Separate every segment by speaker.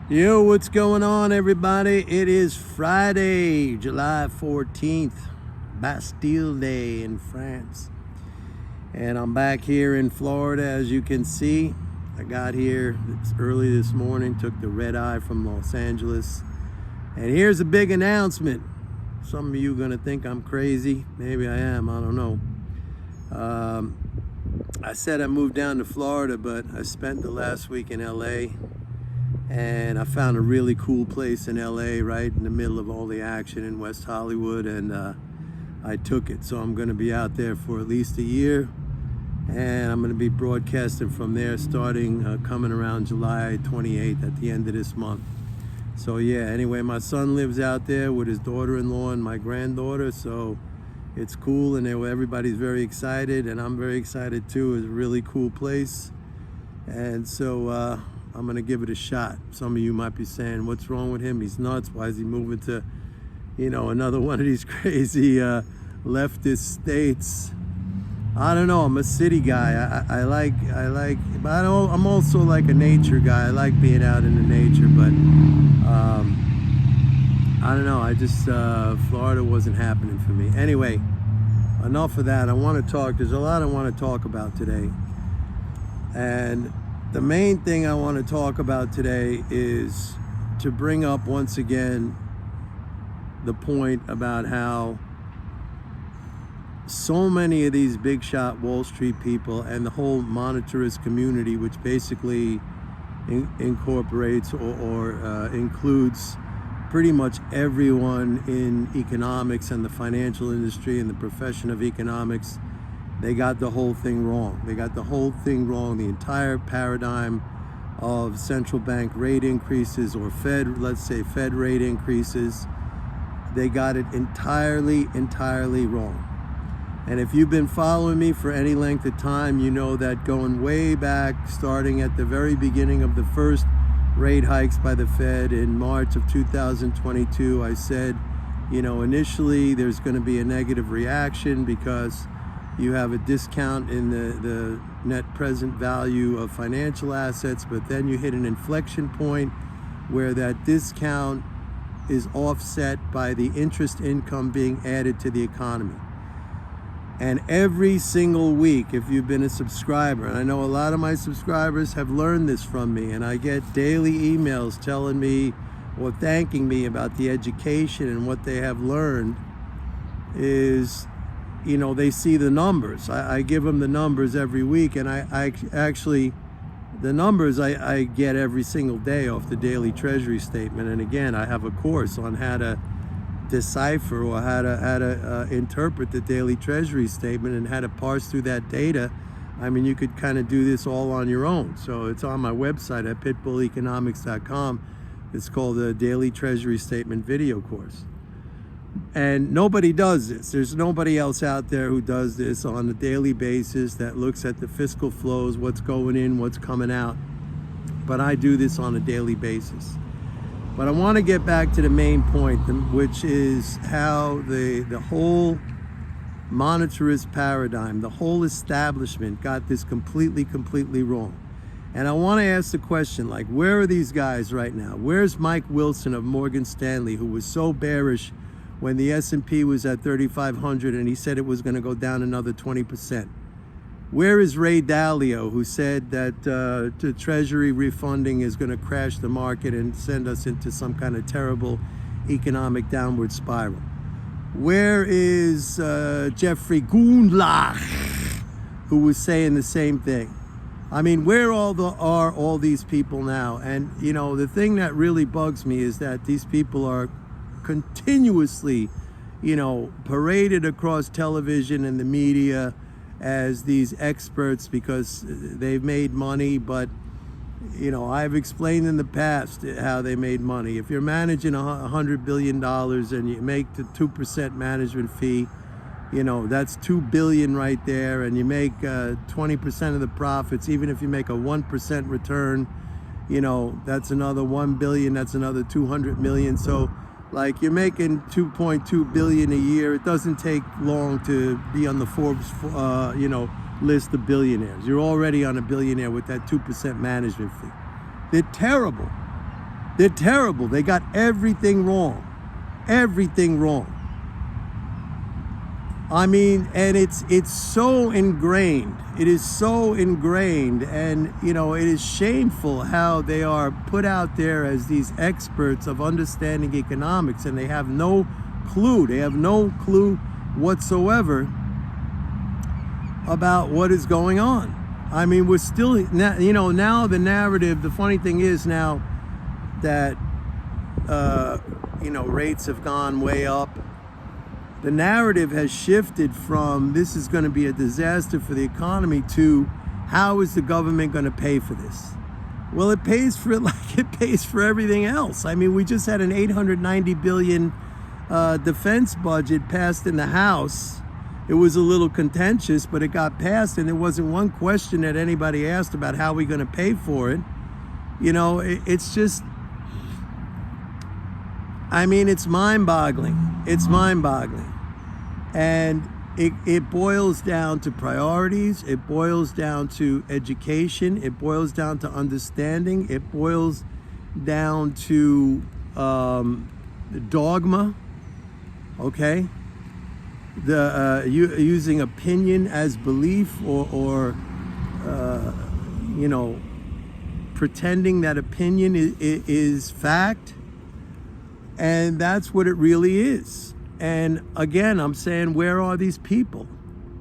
Speaker 1: Yo, what's going on, everybody? It is Friday, July 14th, Bastille Day in France. And I'm back here in Florida, as you can see. I got here early this morning, took the red eye from Los Angeles. And here's a big announcement. Some of you are gonna think I'm crazy. Maybe I am, I don't know. I said I moved down to Florida, but I spent the last week in LA. And I found a really cool place in LA, right in the middle of all the action in West Hollywood, and I took it. So I'm gonna be out there for at least a year, and I'm gonna be broadcasting from there starting coming around July 28th at the end of this month. So yeah, anyway, my son lives out there with his daughter-in-law and my granddaughter, so it's cool, and everybody's very excited, and I'm very excited too. It's a really cool place, and so I'm gonna give it a shot. Some of you might be saying, what's wrong with him? He's nuts. Why is he moving to, another one of these crazy leftist states? I don't know. I'm a city guy. I like, but I'm also like a nature guy. I like being out in the nature, but I don't know. I just, Florida wasn't happening for me. Anyway, enough of that. I want to talk. There's a lot I want to talk about today. And the main thing I want to talk about today is to bring up once again the point about how so many of these big shot Wall Street people and the whole monetarist community, which basically incorporates or includes pretty much everyone in economics and the financial industry and the profession of economics, they got the whole thing wrong. They got the whole thing wrong. The entire paradigm of central bank rate increases or let's say Fed rate increases, they got it entirely wrong. And if you've been following me for any length of time, you know that going way back, starting at the very beginning of the first rate hikes by the Fed in March of 2022, I said, initially there's going to be a negative reaction because you have a discount in the net present value of financial assets, but then you hit an inflection point where that discount is offset by the interest income being added to the economy. And every single week, if you've been a subscriber, and I know a lot of my subscribers have learned this from me, and I get daily emails telling me or thanking me about the education and what they have learned, is they see the numbers. I give them the numbers every week, and I actually, the numbers I get every single day off the daily treasury statement. And again, I have a course on how to decipher or how to interpret the daily treasury statement and how to parse through that data. I mean, you could kind of do this all on your own. So it's on my website at pitbulleconomics.com. It's called the Daily Treasury Statement Video Course. And nobody does this. There's nobody else out there who does this on a daily basis that looks at the fiscal flows, what's going in, what's coming out. But I do this on a daily basis. But I want to get back to the main point, which is how the whole monetarist paradigm, the whole establishment got this completely wrong. And I want to ask the question, like, where are these guys right now? Where's Mike Wilson of Morgan Stanley, who was so bearish when the S&P was at 3,500 and he said it was going to go down another 20%? Where is Ray Dalio, who said that the Treasury refunding is going to crash the market and send us into some kind of terrible economic downward spiral? Where is Jeffrey Gundlach, who was saying the same thing? I mean, where are all these people now? And, the thing that really bugs me is that these people are continuously, paraded across television and the media as these experts because they've made money. But, I've explained in the past how they made money. If you're managing $100 billion and you make the 2% management fee, that's $2 billion right there, and you make 20% of the profits. Even if you make a 1% return, that's another $1 billion, that's another 200 million. So like, you're making 2.2 billion a year. It doesn't take long to be on the Forbes list of billionaires. You're already on a billionaire with that 2% management fee. They're terrible. They're terrible. They got everything wrong. Everything wrong. I mean, and it's so ingrained. It is so ingrained, and it is shameful how they are put out there as these experts of understanding economics, and they have no clue. They have no clue whatsoever about what is going on. I mean, we're still now the narrative. The funny thing is now that rates have gone way up. The narrative has shifted from this is going to be a disaster for the economy to how is the government going to pay for this? Well, it pays for it like it pays for everything else. I mean, we just had an $890 billion defense budget passed in the House. It was a little contentious, but it got passed, and there wasn't one question that anybody asked about how we're going to pay for it. It's just, I mean, it's mind-boggling. It's mind-boggling. And it boils down to priorities. It boils down to education. It boils down to understanding. It boils down to dogma, okay? Using opinion as belief or pretending that opinion is fact. And that's what it really is. And again, I'm saying, where are these people?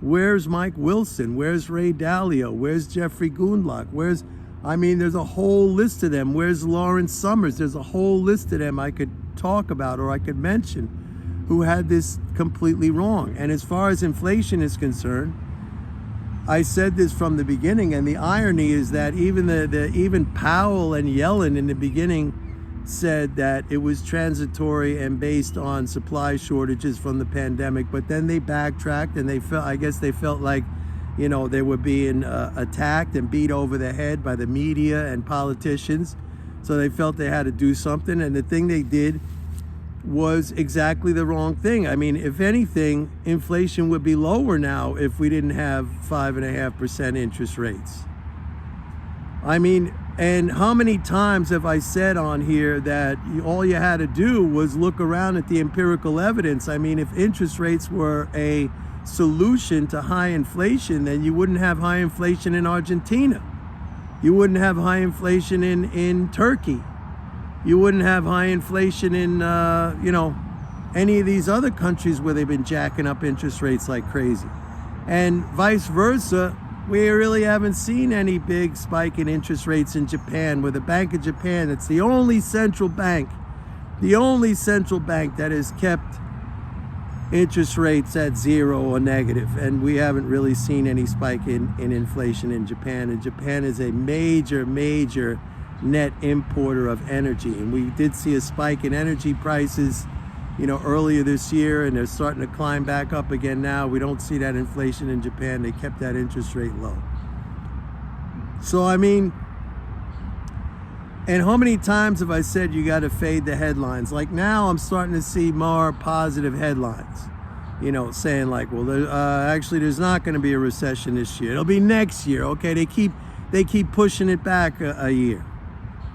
Speaker 1: Where's Mike Wilson? Where's Ray Dalio? Where's Jeffrey Gundlach? There's a whole list of them. Where's Lawrence Summers? There's a whole list of them I could talk about or I could mention who had this completely wrong. And as far as inflation is concerned, I said this from the beginning, and the irony is that even Powell and Yellen in the beginning said that it was transitory and based on supply shortages from the pandemic, but then they backtracked and they felt like they were being attacked and beat over the head by the media and politicians, so they felt they had to do something, and the thing they did was exactly the wrong thing. I mean, if anything, inflation would be lower now if we didn't have 5.5% interest rates. I mean, and how many times have I said on here that all you had to do was look around at the empirical evidence? I mean, if interest rates were a solution to high inflation, then you wouldn't have high inflation in Argentina. You wouldn't have high inflation in Turkey. You wouldn't have high inflation in, any of these other countries where they've been jacking up interest rates like crazy. And vice versa. We really haven't seen any big spike in interest rates in Japan, where the Bank of Japan, it's the only central bank that has kept interest rates at zero or negative. And we haven't really seen any spike in inflation in Japan. And Japan is a major net importer of energy. And we did see a spike in energy prices earlier this year, and they're starting to climb back up again now. We don't see that inflation in Japan. They kept that interest rate low. So, I mean, and how many times have I said you got to fade the headlines? Like now I'm starting to see more positive headlines, saying like, well, actually there's not going to be a recession this year. It'll be next year. Okay, they keep pushing it back a year.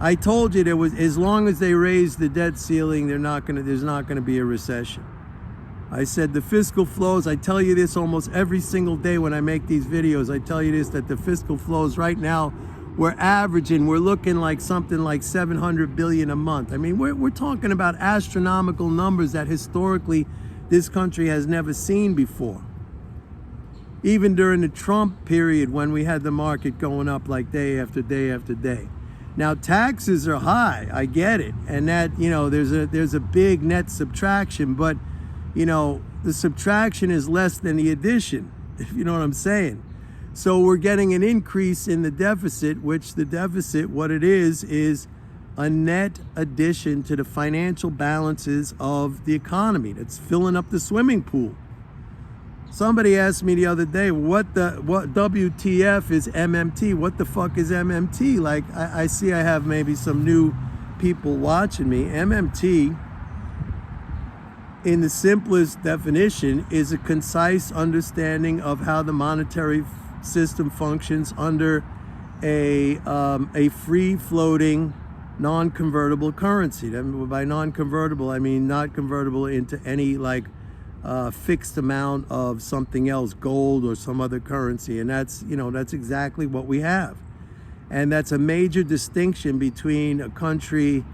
Speaker 1: I told you as long as they raise the debt ceiling, there's not going to be a recession. I said the fiscal flows, I tell you this almost every single day when I make these videos, I tell you this, that the fiscal flows right now, we're looking like something like 700 billion a month. I mean, we're talking about astronomical numbers that historically this country has never seen before. Even during the Trump period when we had the market going up like day after day after day. Now, taxes are high, I get it, and that, there's a big net subtraction, but, the subtraction is less than the addition, if you know what I'm saying. So we're getting an increase in the deficit, which the deficit, what it is a net addition to the financial balances of the economy. That's filling up the swimming pool. Somebody asked me the other day, what WTF is MMT? What the fuck is MMT? Like, I see I have maybe some new people watching me. MMT, in the simplest definition, is a concise understanding of how the monetary system functions under a free-floating non-convertible currency. By non-convertible, I mean not convertible into any fixed amount of something else, gold or some other currency. And that's exactly what we have. And that's a major distinction between a country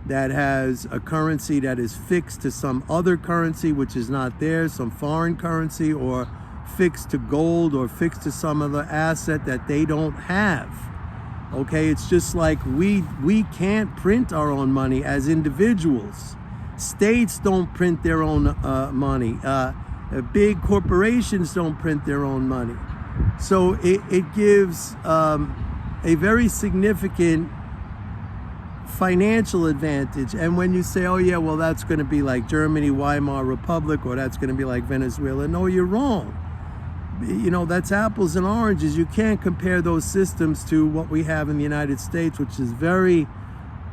Speaker 1: that has a currency that is fixed to some other currency which is not theirs, some foreign currency, or fixed to gold, or fixed to some other asset that they don't have. Okay, it's just like we can't print our own money as individuals. States don't print their own money. Big corporations don't print their own money. So it gives a very significant financial advantage. And when you say, oh yeah, well that's going to be like Germany, Weimar Republic, or that's going to be like Venezuela, no, you're wrong. That's apples and oranges. You can't compare those systems to what we have in the United States, which is very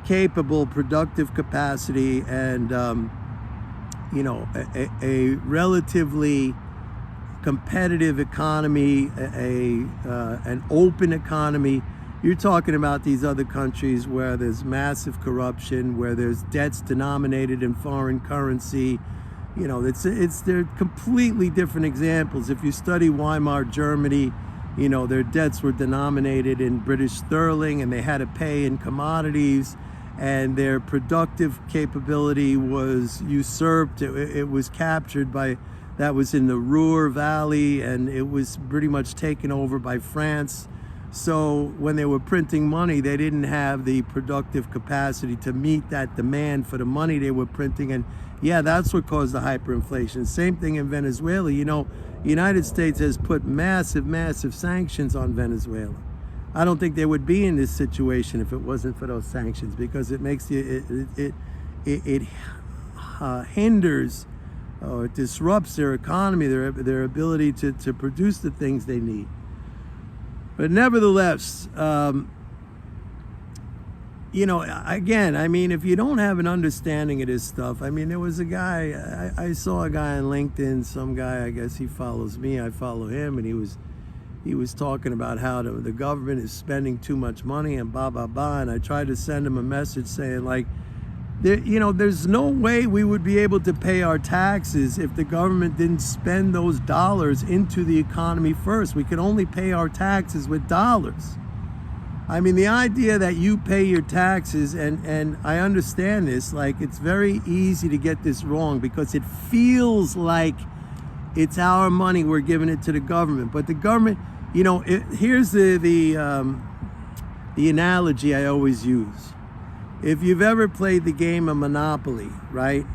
Speaker 1: capable, productive capacity, and a relatively competitive economy, an open economy. You're talking about these other countries where there's massive corruption, where there's debts denominated in foreign currency. They're completely different examples. If you study Weimar Germany, their debts were denominated in British sterling, and they had to pay in commodities, and their productive capability was usurped. It was captured that was in the Ruhr Valley, and it was pretty much taken over by France. So when they were printing money, they didn't have the productive capacity to meet that demand for the money they were printing. And yeah, that's what caused the hyperinflation. Same thing in Venezuela. The United States has put massive sanctions on Venezuela. I don't think they would be in this situation if it wasn't for those sanctions, because it makes it hinders or it disrupts their economy, their ability to produce the things they need. But nevertheless, again, if you don't have an understanding of this stuff, there was a guy, I saw a guy on LinkedIn, some guy, I guess he follows me, I follow him, and he was talking about how the government is spending too much money and blah, blah, blah, and I tried to send him a message saying, there's no way we would be able to pay our taxes if the government didn't spend those dollars into the economy first. We can only pay our taxes with dollars. The idea that you pay your taxes, and I understand this, it's very easy to get this wrong because it feels like it's our money, we're giving it to the government. But the government, here's the analogy I always use. If you've ever played the game of Monopoly, right?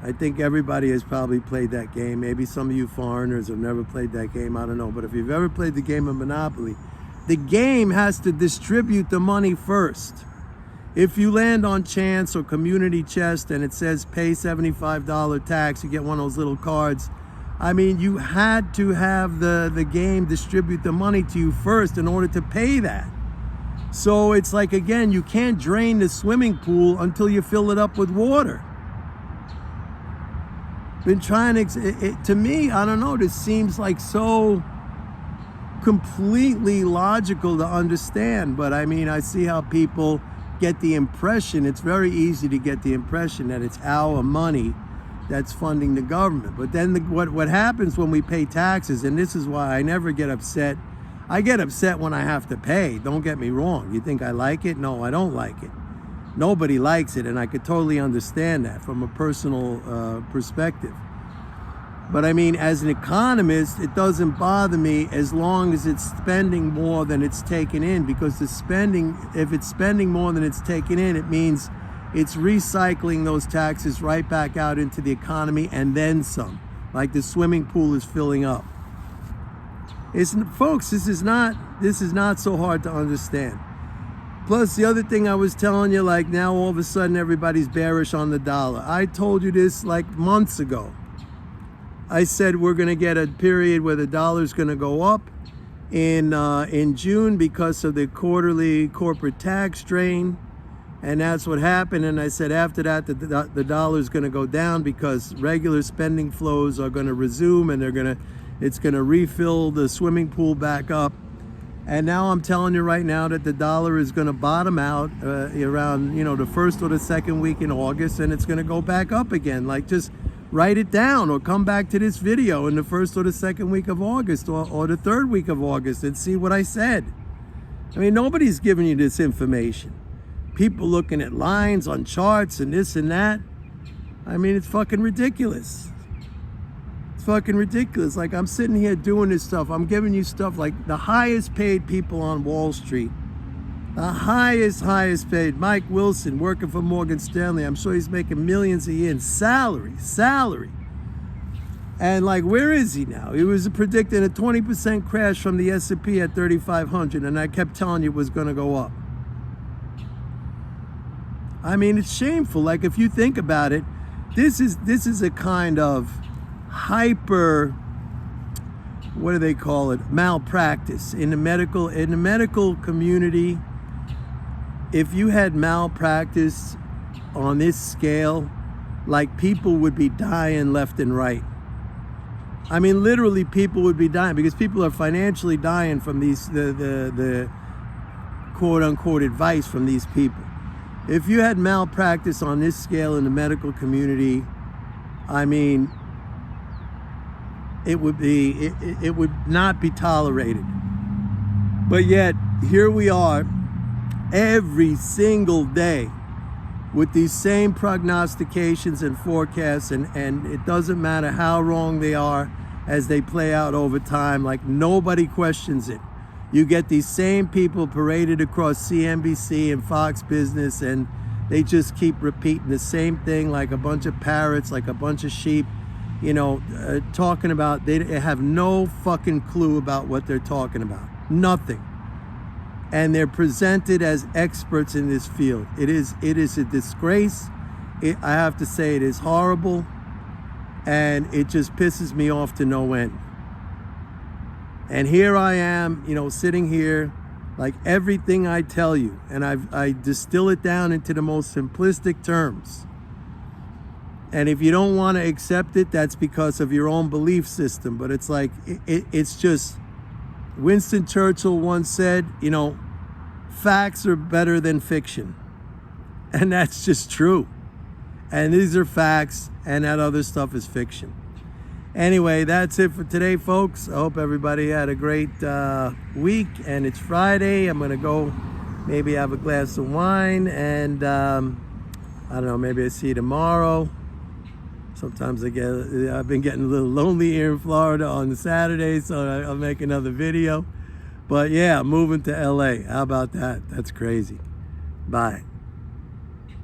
Speaker 1: I think everybody has probably played that game. Maybe some of you foreigners have never played that game, I don't know. But if you've ever played the game of Monopoly, the game has to distribute the money first. If you land on chance or community chest and it says pay $75 tax, you get one of those little cards. You had to have the game distribute the money to you first in order to pay that. So it's like, again, you can't drain the swimming pool until you fill it up with water. Been trying to me, I don't know, this seems like so completely logical to understand. But I see how people get the impression, it's very easy to get the impression that it's our money that's funding the government. But then what happens when we pay taxes, and this is why I never get upset. I get upset when I have to pay, don't get me wrong. You think I like it? No, I don't like it. Nobody likes it, and I could totally understand that from a personal perspective. But as an economist, it doesn't bother me as long as it's spending more than it's taking in, because if it's spending more than it's taking in, it means it's recycling those taxes right back out into the economy and then some, like the swimming pool is filling up. Folks, this is not so hard to understand. Plus, the other thing I was telling you, now all of a sudden everybody's bearish on the dollar. I told you this months ago. I said we're going to get a period where the dollar's going to go up in June because of the quarterly corporate tax drain, and that's what happened. And I said after that the dollar's going to go down because regular spending flows are going to resume, and it's going to refill the swimming pool back up. And now I'm telling you right now that the dollar is going to bottom out around, the first or the second week in August, and it's going to go back up again. Like, just write it down or come back to this video in the first or the second week of August or the third week of August and see what I said. I mean, nobody's giving you this information. People looking at lines on charts and this and that. I mean, it's fucking ridiculous. It's fucking ridiculous. Like, I'm sitting here doing this stuff. I'm giving you stuff like the highest paid people on Wall Street. The highest paid. Mike Wilson, working for Morgan Stanley. I'm sure he's making millions a year in salary. And like, where is he now? He was predicting a 20% crash from the S&P at 3,500, and I kept telling you it was going to go up. I mean, it's shameful. Like, if you think about it, this is a kind of hyper, what do they call it, malpractice in the medical community. If you had malpractice on this scale, like, people would be dying left and right. I mean, literally, people would be dying because people are financially dying from these the quote unquote advice from these people. If you had malpractice on this scale in the medical community, I mean, it would not be tolerated. But yet, here we are every single day with these same prognostications and forecasts, and it doesn't matter how wrong they are as they play out over time. Like, nobody questions it. You get these same people paraded across CNBC and Fox Business, and they just keep repeating the same thing like a bunch of parrots, like a bunch of sheep, talking about, they have no fucking clue about what they're talking about. Nothing. And they're presented as experts in this field. It is a disgrace. I have to say, it is horrible, and it just pisses me off to no end. And here I am, sitting here, like, everything I tell you, and I distill it down into the most simplistic terms. And if you don't want to accept it, that's because of your own belief system. But it's like, it's just, Winston Churchill once said, facts are better than fiction. And that's just true. And these are facts, and that other stuff is fiction. Anyway, that's it for today, folks. I hope everybody had a great week, and it's Friday. I'm going to go maybe have a glass of wine, and I don't know, maybe I see you tomorrow. Sometimes I've been getting a little lonely here in Florida on the Saturday, so I'll make another video. But yeah, I'm moving to LA. How about that? That's crazy. Bye.